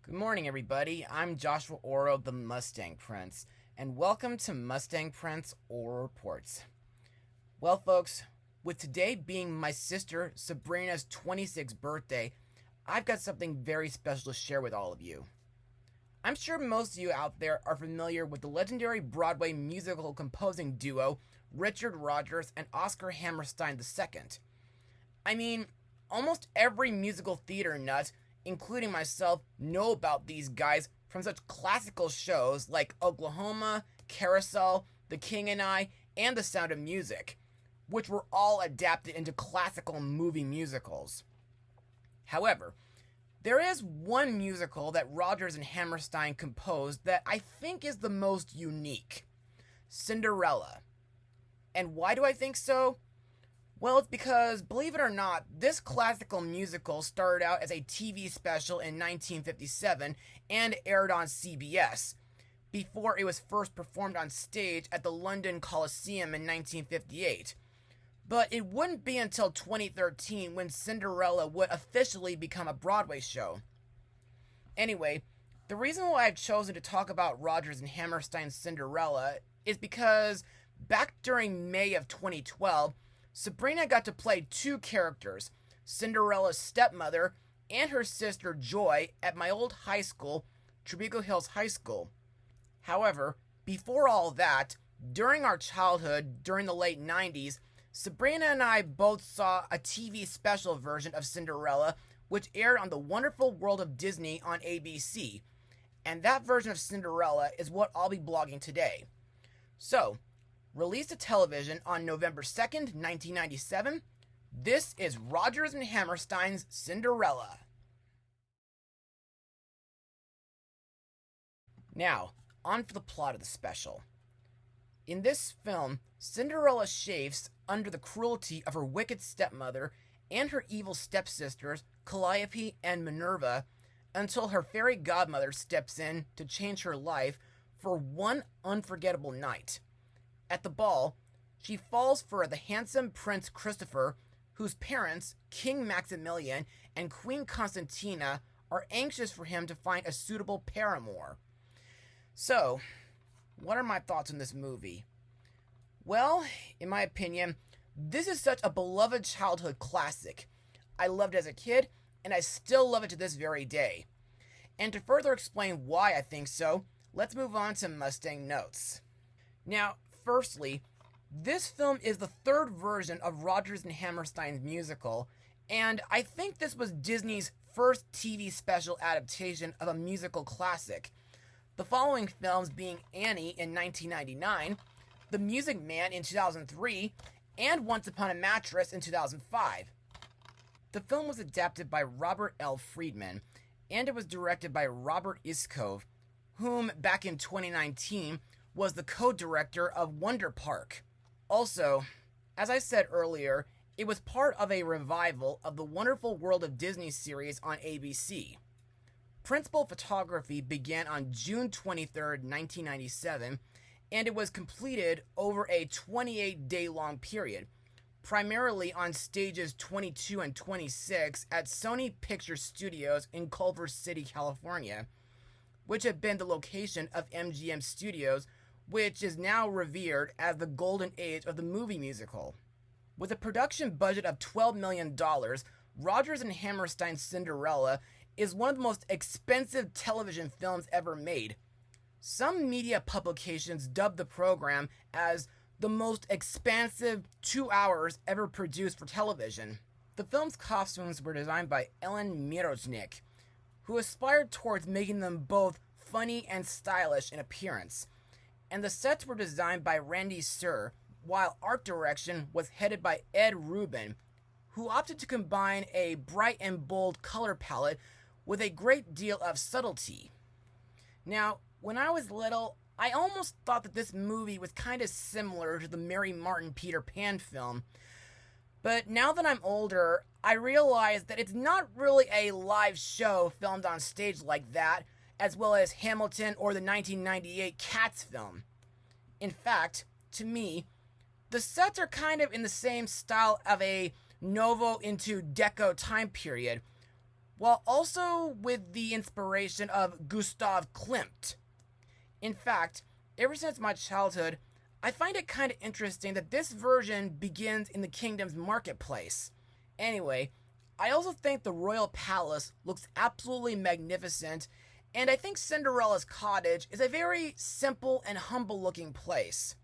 Good morning, everybody. I'm Joshua Orro, the Mustang Prince, and welcome to Mustang Prince Orro Reports. Well, folks, with today being my sister Sabrina's 26th birthday, I've got something very special to share with all of you. I'm sure most of you out there are familiar with the legendary Broadway musical composing duo Richard Rodgers and Oscar Hammerstein II. I mean, almost every musical theater nut, including myself, know about these guys from such classical shows like Oklahoma, Carousel, The King and I, and The Sound of Music, which were all adapted into classical movie musicals. However, there is one musical that Rodgers and Hammerstein composed that I think is the most unique: Cinderella. And why do I think so? Well, it's because, believe it or not, this classical musical started out as a TV special in 1957 and aired on CBS, before it was first performed on stage at the London Coliseum in 1958. But it wouldn't be until 2013 when Cinderella would officially become a Broadway show. Anyway, the reason why I've chosen to talk about Rodgers and Hammerstein's Cinderella is because back during May of 2012, Sabrina got to play two characters, Cinderella's stepmother and her sister Joy, at my old high school, Trevego Hills High School. However, before all that, during our childhood, during the late 90s, Sabrina and I both saw a TV special version of Cinderella, which aired on the Wonderful World of Disney on ABC. And that version of Cinderella is what I'll be blogging today. So, released to television on November 2nd, 1997, this is Rodgers and Hammerstein's Cinderella. Now, on for the plot of the special. In this film, Cinderella chafes under the cruelty of her wicked stepmother and her evil stepsisters, Calliope and Minerva, until her fairy godmother steps in to change her life for one unforgettable night. At the ball, she falls for the handsome Prince Christopher, whose parents, King Maximilian and Queen Constantina, are anxious for him to find a suitable paramour. So, what are my thoughts on this movie? Well, in my opinion, this is such a beloved childhood classic. I loved it as a kid, and I still love it to this very day. And to further explain why I think so, let's move on to Mustang notes. Now, firstly, this film is the third version of Rodgers and Hammerstein's musical, and I think this was Disney's first TV special adaptation of a musical classic. The following films being Annie in 1999, The Music Man in 2003, and Once Upon a Mattress in 2005. The film was adapted by Robert L. Friedman, and it was directed by Robert Iskov, whom, back in 2019, was the co-director of Wonder Park. Also, as I said earlier, it was part of a revival of the Wonderful World of Disney series on ABC. Principal photography began on June 23, 1997, and it was completed over a 28-day-long period, primarily on stages 22 and 26 at Sony Picture Studios in Culver City, California, which had been the location of MGM Studios, which is now revered as the golden age of the movie musical. With a production budget of $12 million, Rodgers and Hammerstein's Cinderella is one of the most expensive television films ever made. Some media publications dubbed the program as the most expansive 2 hours ever produced for television. The film's costumes were designed by Ellen Mirochnik, who aspired towards making them both funny and stylish in appearance. And the sets were designed by Randy Sir, while art direction was headed by Ed Rubin, who opted to combine a bright and bold color palette with a great deal of subtlety. Now, when I was little, I almost thought that this movie was kind of similar to the Mary Martin Peter Pan film, but now that I'm older, I realize that it's not really a live show filmed on stage like that, as well as Hamilton or the 1998 Cats film. In fact, to me, the sets are kind of in the same style of a Novo into Deco time period, while also with the inspiration of Gustav Klimt. In fact, ever since my childhood, I find it kind of interesting that this version begins in the kingdom's marketplace. Anyway, I also think the royal palace looks absolutely magnificent, and I think Cinderella's cottage is a very simple and humble looking place.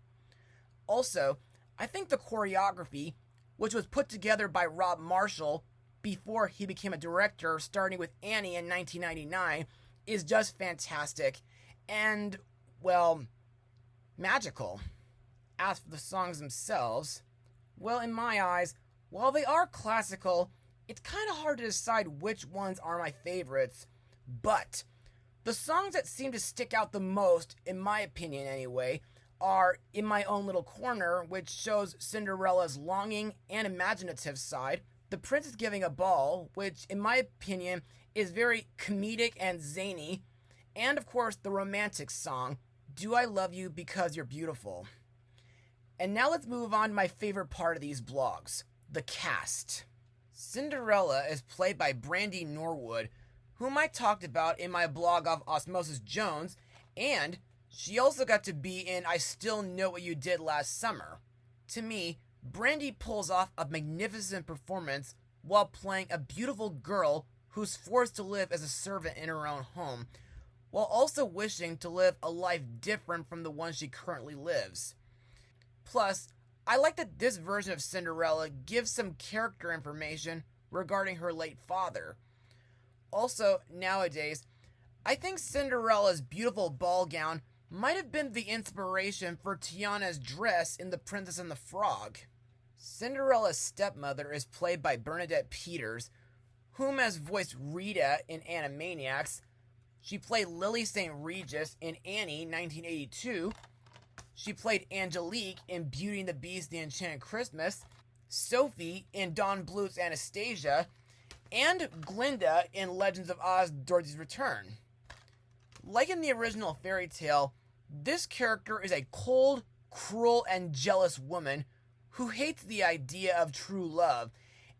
Also, I think the choreography, which was put together by Rob Marshall before he became a director starting with Annie in 1999, is just fantastic and, well, magical. As for the songs themselves, well, in my eyes, while they are classical, it's kind of hard to decide which ones are my favorites, but the songs that seem to stick out the most, in my opinion anyway, are In My Own Little Corner, which shows Cinderella's longing and imaginative side, The Princess Giving a Ball, which in my opinion is very comedic and zany, and of course the romantic song, Do I Love You Because You're Beautiful. And now let's move on to my favorite part of these blogs, the cast. Cinderella is played by Brandy Norwood, whom I talked about in my blog of Osmosis Jones, and she also got to be in I Still Know What You Did Last Summer. To me, Brandy pulls off a magnificent performance while playing a beautiful girl who's forced to live as a servant in her own home, while also wishing to live a life different from the one she currently lives. Plus, I like that this version of Cinderella gives some character information regarding her late father. Also, nowadays, I think Cinderella's beautiful ball gown might have been the inspiration for Tiana's dress in The Princess and the Frog. Cinderella's stepmother is played by Bernadette Peters, whom has voiced Rita in Animaniacs. She played Lily St. Regis in Annie, 1982. She played Angelique in Beauty and the Beast, The Enchanted Christmas, Sophie in Don Bluth's Anastasia, and Glinda in Legends of Oz, Dorothy's Return. Like in the original fairy tale, this character is a cold, cruel, and jealous woman who hates the idea of true love,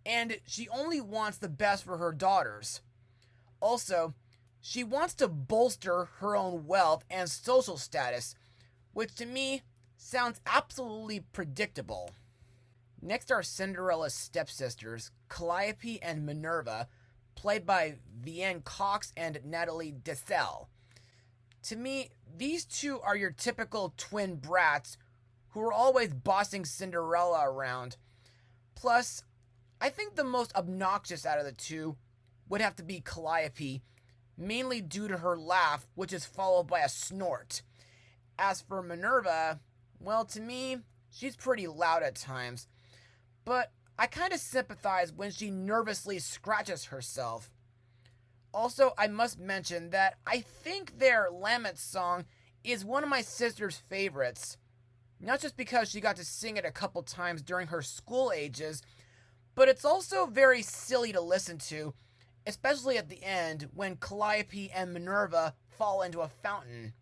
and she only wants the best for her daughters. Also, she wants to bolster her own wealth and social status, which to me sounds absolutely predictable. Next are Cinderella's stepsisters, Calliope and Minerva, played by Vienne Cox and Natalie Desselle. To me, these two are your typical twin brats who are always bossing Cinderella around. Plus, I think the most obnoxious out of the two would have to be Calliope, mainly due to her laugh, which is followed by a snort. As for Minerva, well, to me, she's pretty loud at times, but I kind of sympathize when she nervously scratches herself. Also, I must mention that I think their Lament song is one of my sister's favorites. Not just because she got to sing it a couple times during her school ages, but it's also very silly to listen to, especially at the end when Calliope and Minerva fall into a fountain.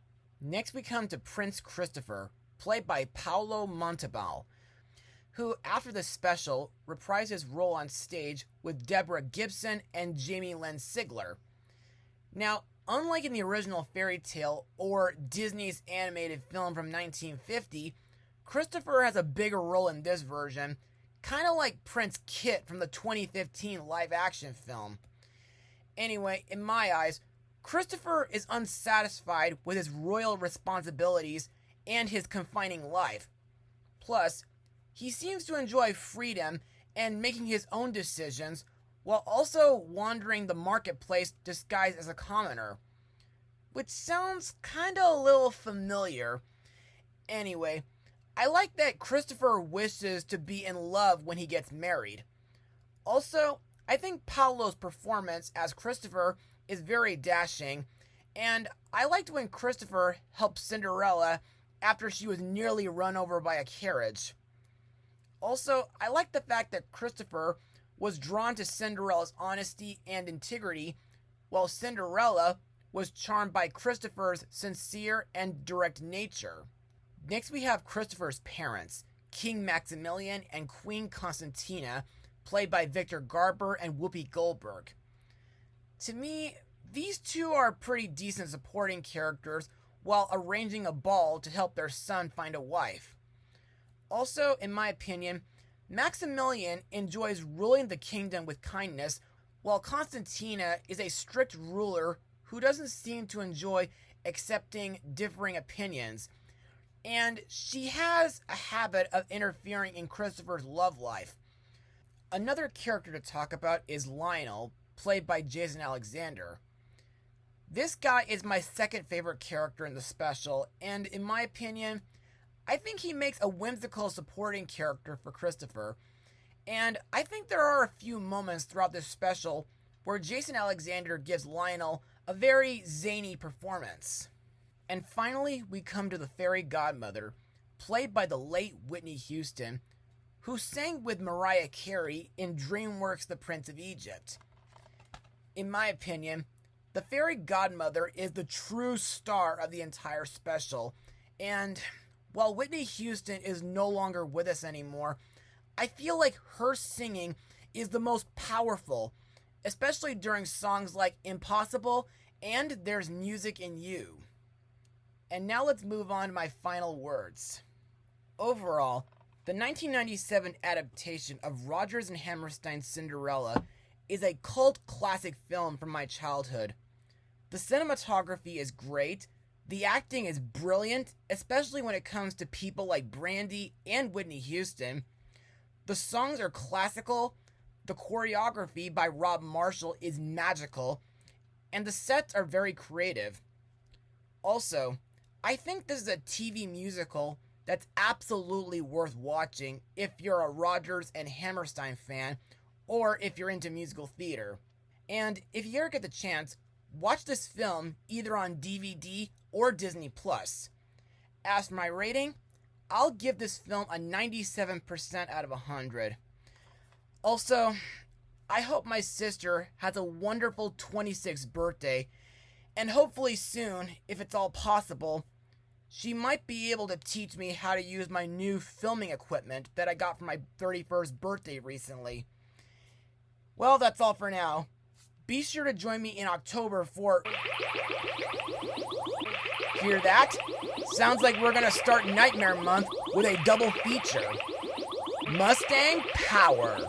Next we come to Prince Christopher, played by Paolo Montalbano, who, after the special, reprised his role on stage with Deborah Gibson and Jamie Lynn Sigler. Now, unlike in the original fairy tale or Disney's animated film from 1950, Christopher has a bigger role in this version, kind of like Prince Kit from the 2015 live-action film. Anyway, in my eyes, Christopher is unsatisfied with his royal responsibilities and his confining life. Plus, he seems to enjoy freedom and making his own decisions while also wandering the marketplace disguised as a commoner. Which sounds kinda a little familiar. Anyway, I like that Christopher wishes to be in love when he gets married. Also, I think Paolo's performance as Christopher is very dashing, and I liked when Christopher helped Cinderella after she was nearly run over by a carriage. Also, I like the fact that Christopher was drawn to Cinderella's honesty and integrity, while Cinderella was charmed by Christopher's sincere and direct nature. Next we have Christopher's parents, King Maximilian and Queen Constantina, played by Victor Garber and Whoopi Goldberg. To me, these two are pretty decent supporting characters while arranging a ball to help their son find a wife. Also, in my opinion, Maximilian enjoys ruling the kingdom with kindness, while Constantina is a strict ruler who doesn't seem to enjoy accepting differing opinions, and she has a habit of interfering in Christopher's love life. Another character to talk about is Lionel, played by Jason Alexander. This guy is my second favorite character in the special, and in my opinion, I think he makes a whimsical supporting character for Christopher. And I think there are a few moments throughout this special where Jason Alexander gives Lionel a very zany performance. And finally, we come to the fairy godmother, played by the late Whitney Houston, who sang with Mariah Carey in DreamWorks' The Prince of Egypt. In my opinion, the fairy godmother is the true star of the entire special, and while Whitney Houston is no longer with us anymore, I feel like her singing is the most powerful, especially during songs like Impossible and There's Music in You. And now let's move on to my final words. Overall, the 1997 adaptation of Rodgers and Hammerstein's Cinderella is a cult classic film from my childhood. The cinematography is great, the acting is brilliant, especially when it comes to people like Brandy and Whitney Houston. The songs are classical, the choreography by Rob Marshall is magical, and the sets are very creative. Also, I think this is a TV musical that's absolutely worth watching if you're a Rodgers and Hammerstein fan, or if you're into musical theater. And if you ever get the chance, watch this film either on DVD or Disney+. As for my rating, I'll give this film a 97% out of 100. Also, I hope my sister has a wonderful 26th birthday, and hopefully soon, if it's all possible, she might be able to teach me how to use my new filming equipment that I got for my 31st birthday recently. Well, that's all for now. Be sure to join me in October for... Hear that? Sounds like we're gonna start Nightmare Month with a double feature. Mustang Power.